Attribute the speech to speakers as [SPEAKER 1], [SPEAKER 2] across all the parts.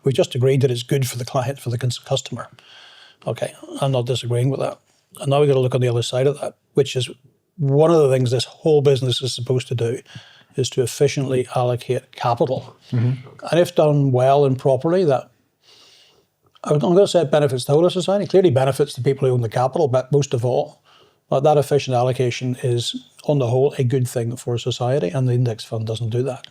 [SPEAKER 1] We just agreed that it's good for the client, for the customer. Okay, I'm not disagreeing with that. And now we've got to look on the other side of that, which is one of the things this whole business is supposed to do, is to efficiently allocate capital. And if done well and properly, that, I'm going to say it benefits the whole of society. It clearly benefits the people who own the capital, but most of all. But that efficient allocation is, on the whole, a good thing for society, and the index fund doesn't do that.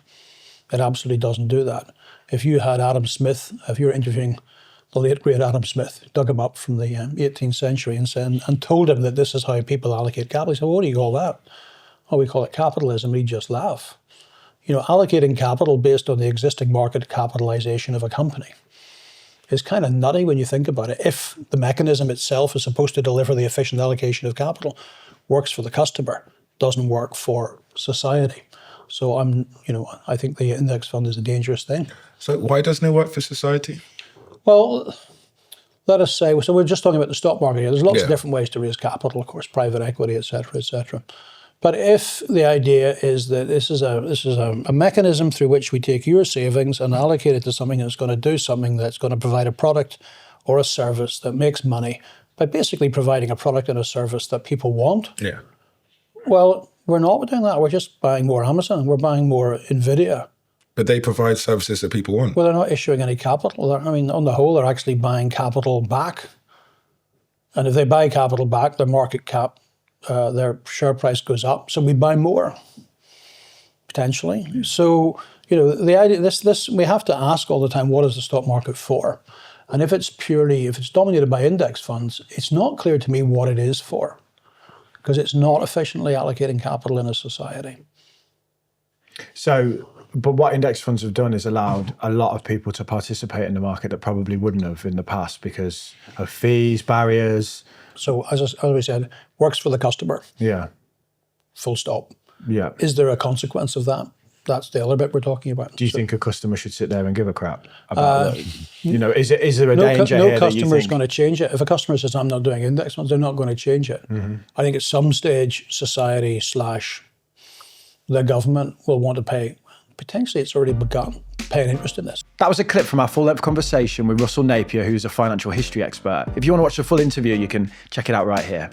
[SPEAKER 1] It absolutely doesn't do that. If you had Adam Smith, if you were interviewing the late great Adam Smith, dug him up from the 18th century and told him that this is how people allocate capital, he said, well, what do you call that? Oh, we call it capitalism. He'd just laugh. You know, allocating capital based on the existing market capitalization of a company is kind of nutty when you think about it. If the mechanism itself is supposed to deliver the efficient allocation of capital, works for the customer, doesn't work for society. So I think the index fund is a dangerous thing.
[SPEAKER 2] So why doesn't it work for society?
[SPEAKER 1] Well, let us say, so we're just talking about the stock market here. There's lots of different ways to raise capital, of course, private equity, et cetera, et cetera. But if the idea is that this is a mechanism through which we take your savings and allocate it to something that's going to do something that's going to provide a product or a service that makes money by basically providing a product and a service that people want. Yeah. Well, we're not doing that. We're just buying more Amazon. We're buying more NVIDIA.
[SPEAKER 2] But they provide services that people want.
[SPEAKER 1] Well, they're not issuing any capital. I mean, on the whole, they're actually buying capital back. And if they buy capital back, their market cap, their share price goes up. So we buy more, potentially. So, you know, the idea, this we have to ask all the time, what is the stock market for? And if it's dominated by index funds, it's not clear to me what it is for, because it's not efficiently allocating capital in a society.
[SPEAKER 3] So, but what index funds have done is allowed a lot of people to participate in the market that probably wouldn't have in the past because of fees, barriers.
[SPEAKER 1] So as we said, works for the customer.
[SPEAKER 3] Yeah.
[SPEAKER 1] Full stop.
[SPEAKER 3] Yeah.
[SPEAKER 1] Is there a consequence of that? That's the other bit we're talking about.
[SPEAKER 3] Do you think a customer should sit there and give a crap about that? You know, is there a danger here?
[SPEAKER 1] No customer is going to change it. If a customer says, I'm not doing index funds, they're not going to change it. I think at some stage, society / the government will want to pay, potentially it's already begun, pay an interest in this.
[SPEAKER 3] That was a clip from our full-length conversation with Russell Napier, who's a financial history expert. If you want to watch the full interview, you can check it out right here.